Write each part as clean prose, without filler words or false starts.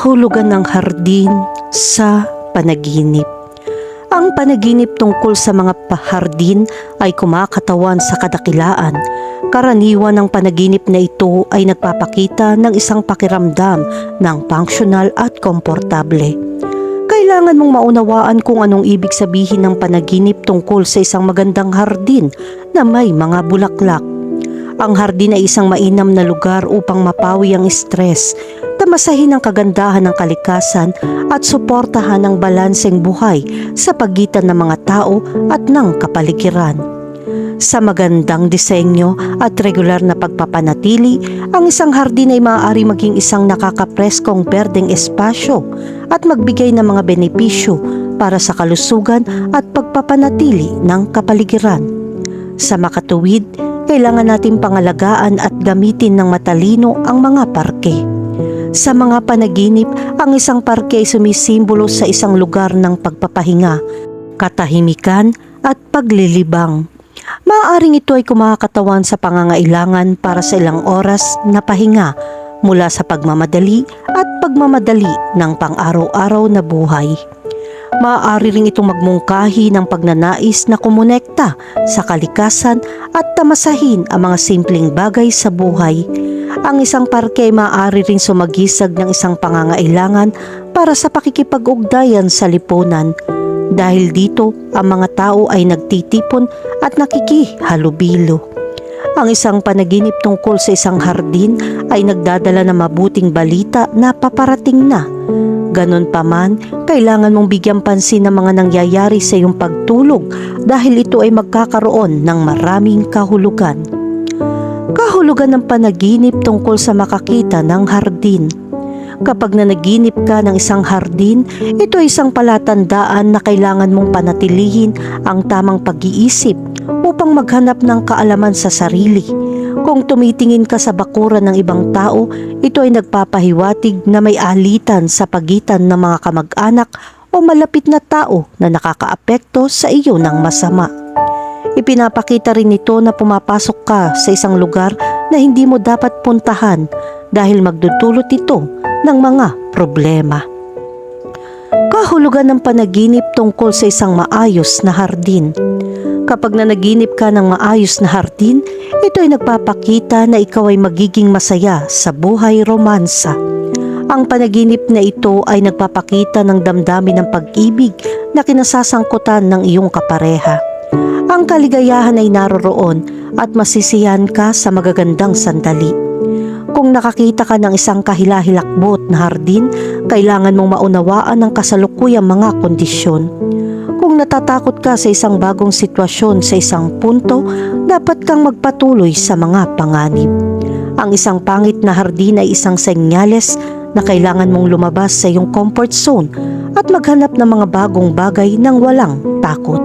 Kahulugan ng hardin sa panaginip. Ang panaginip tungkol sa mga hardin ay kumakatawan sa kadakilaan. Karaniwan ng panaginip na ito ay nagpapakita ng isang pakiramdam ng functional at komportable. Kailangan mong maunawaan kung anong ibig sabihin ng panaginip tungkol sa isang magandang hardin na may mga bulaklak. Ang hardin ay isang mainam na lugar upang mapawi ang stress, tamasahin ang kagandahan ng kalikasan at suportahan ang balanseng buhay sa pagitan ng mga tao at ng kapaligiran. Sa magandang disenyo at regular na pagpapanatili, ang isang hardin ay maaari maging isang nakakapreskong berdeng espasyo at magbigay ng mga benepisyo para sa kalusugan at pagpapanatili ng kapaligiran. Sa makatuwid, kailangan nating pangalagaan at gamitin ng matalino ang mga parke. Sa mga panaginip, ang isang parke ay sumisimbolo sa isang lugar ng pagpapahinga, katahimikan at paglilibang. Maaaring ito ay kumakatawan sa pangangailangan para sa ilang oras na pahinga mula sa pagmamadali at pagmamadali ng pang-araw-araw na buhay. Maaari ring itong magmungkahi ng pagnanais na kumonekta sa kalikasan at tamasahin ang mga simpleng bagay sa buhay. Ang isang parke ay maaari ring sumagisag ng isang pangangailangan para sa pakikipag-ugnayan sa lipunan. Dahil dito, ang mga tao ay nagtitipon at nakikihalubilo. Ang isang panaginip tungkol sa isang hardin ay nagdadala ng mabuting balita na paparating na. Ganon pa man, kailangan mong bigyang pansin ang mga nangyayari sa iyong pagtulog dahil ito ay magkakaroon ng maraming kahulugan. Kahulugan ng panaginip tungkol sa makakita ng hardin. Kapag nanaginip ka ng isang hardin, ito ay isang palatandaan na kailangan mong panatilihin ang tamang pag-iisip upang maghanap ng kaalaman sa sarili. Kung tumitingin ka sa bakuran ng ibang tao, ito ay nagpapahiwatig na may alitan sa pagitan ng mga kamag-anak o malapit na tao na nakakaapekto sa iyo ng masama. Ipinapakita rin ito na pumapasok ka sa isang lugar na hindi mo dapat puntahan dahil magdudulot ito ng mga problema. Kahulugan ng panaginip tungkol sa isang maayos na hardin. Kapag nanaginip ka ng maayos na hardin, ito ay nagpapakita na ikaw ay magiging masaya sa buhay romansa. Ang panaginip na ito ay nagpapakita ng damdamin ng pag-ibig na kinasasangkutan ng iyong kapareha. Ang kaligayahan ay naroroon at masisiyahan ka sa magagandang sandali. Kung nakakita ka ng isang kahilahilakbot na hardin, kailangan mong maunawaan ang kasalukuyang mga kondisyon. Kung natatakot ka sa isang bagong sitwasyon sa isang punto, dapat kang magpatuloy sa mga panganib. Ang isang pangit na hardin ay isang senyales na kailangan mong lumabas sa iyong comfort zone at maghanap ng mga bagong bagay ng walang takot.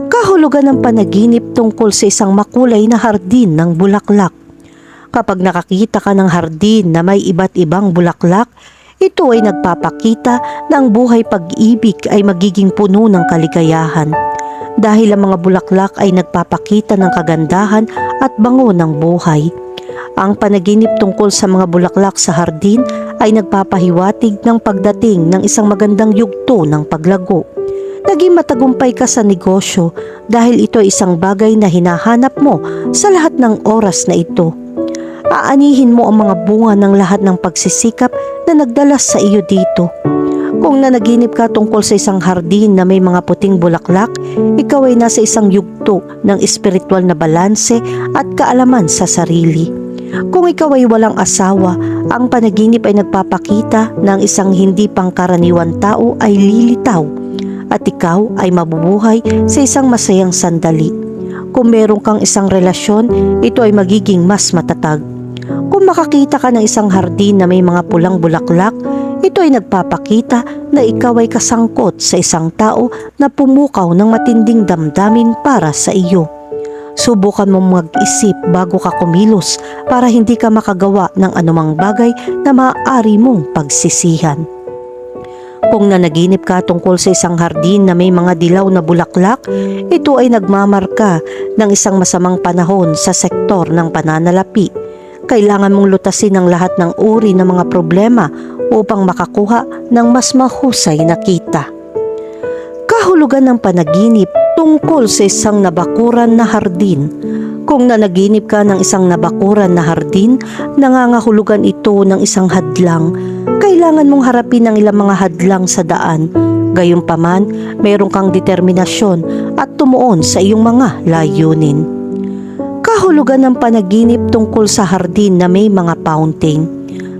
Kahulugan ng panaginip tungkol sa isang makulay na hardin ng bulaklak. Kapag nakakita ka ng hardin na may iba't ibang bulaklak, ito ay nagpapakita na ang buhay pag-ibig ay magiging puno ng kaligayahan. Dahil ang mga bulaklak ay nagpapakita ng kagandahan at bango ng buhay. Ang panaginip tungkol sa mga bulaklak sa hardin ay nagpapahiwatig ng pagdating ng isang magandang yugto ng paglago. Naging matagumpay ka sa negosyo dahil ito ay isang bagay na hinahanap mo sa lahat ng oras na ito. Aanihin mo ang mga bunga ng lahat ng pagsisikap na nagdala sa iyo dito. Kung nanaginip ka tungkol sa isang hardin na may mga puting bulaklak, ikaw ay nasa isang yugto ng espiritual na balanse at kaalaman sa sarili. Kung ikaw ay walang asawa, ang panaginip ay nagpapakita na ang isang hindi pangkaraniwan tao ay lilitaw at ikaw ay mabubuhay sa isang masayang sandali. Kung meron kang isang relasyon, ito ay magiging mas matatag. Kung makakita ka ng isang hardin na may mga pulang bulaklak, ito ay nagpapakita na ikaw ay kasangkot sa isang tao na pumukaw ng matinding damdamin para sa iyo. Subukan mong mag-isip bago ka kumilos para hindi ka makagawa ng anumang bagay na maaari mong pagsisihan. Kung nanaginip ka tungkol sa isang hardin na may mga dilaw na bulaklak, ito ay nagmamarka ng isang masamang panahon sa sektor ng pananalapi. Kailangan mong lutasin ang lahat ng uri ng mga problema upang makakuha ng mas mahusay na kita. Kahulugan ng panaginip tungkol sa isang nabakuran na hardin. Kung nanaginip ka ng isang nabakuran na hardin, nangangahulugan ito ng isang hadlang. Kailangan mong harapin ang ilang mga hadlang sa daan. Gayunpaman, mayroon kang determinasyon at tumuon sa iyong mga layunin. Kahulugan ng panaginip tungkol sa hardin na may mga fountain.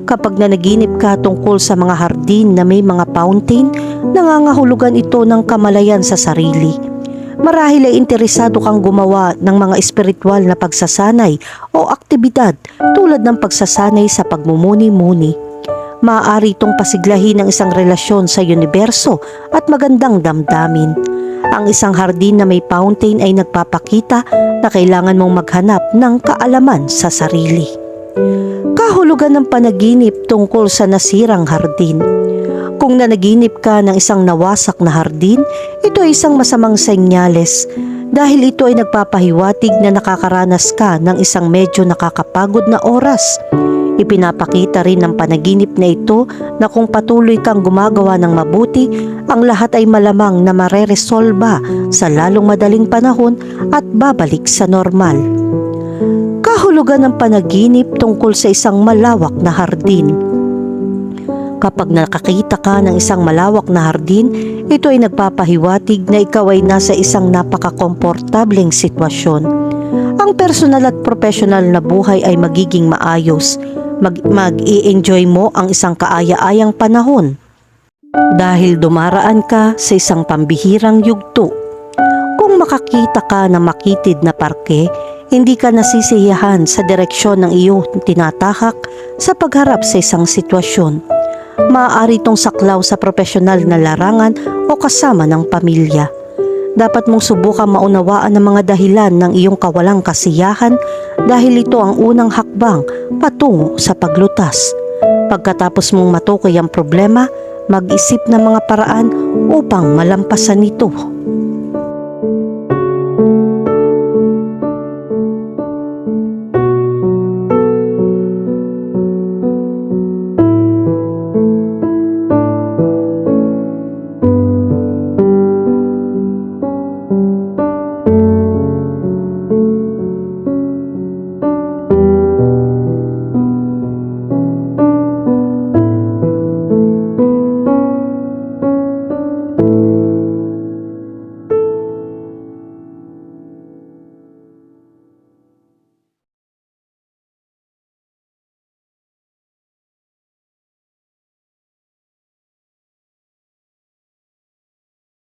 Kapag nanaginip ka tungkol sa mga hardin na may mga fountain, nangangahulugan ito ng kamalayan sa sarili. Marahil ay interesado kang gumawa ng mga espiritual na pagsasanay o aktibidad tulad ng pagsasanay sa pagmumuni-muni. Maaari itong pasiglahin ng isang relasyon sa universo at magandang damdamin. Ang isang hardin na may fountain ay nagpapakita na kailangan mong maghanap ng kaalaman sa sarili. Kahulugan ng panaginip tungkol sa nasirang hardin. Kung nanaginip ka ng isang nawasak na hardin, ito ay isang masamang senyales dahil ito ay nagpapahiwatig na nakakaranas ka ng isang medyo nakakapagod na oras. Ipinapakita rin ng panaginip na ito na kung patuloy kang gumagawa ng mabuti, ang lahat ay malamang na mareresolba sa lalong madaling panahon at babalik sa normal. Kahulugan ng panaginip tungkol sa isang malawak na hardin. Kapag nakakita ka ng isang malawak na hardin, ito ay nagpapahiwatig na ikaw ay nasa isang napaka-komportableng sitwasyon. Ang personal at profesional na buhay ay magiging maayos. Mag-i-enjoy mo ang isang kaaya-ayang panahon dahil dumaraan ka sa isang pambihirang yugto. Kung makakita ka ng makitid na parke, hindi ka nasisiyahan sa direksyon ng iyong tinatahak sa pagharap sa isang sitwasyon. Maaari itong saklaw sa profesional na larangan o kasama ng pamilya. Dapat mong subukan maunawaan ang mga dahilan ng iyong kawalang kasiyahan dahil ito ang unang hakbang patungo sa paglutas. Pagkatapos mong matukoy ang problema, mag-isip ng mga paraan upang malampasan ito.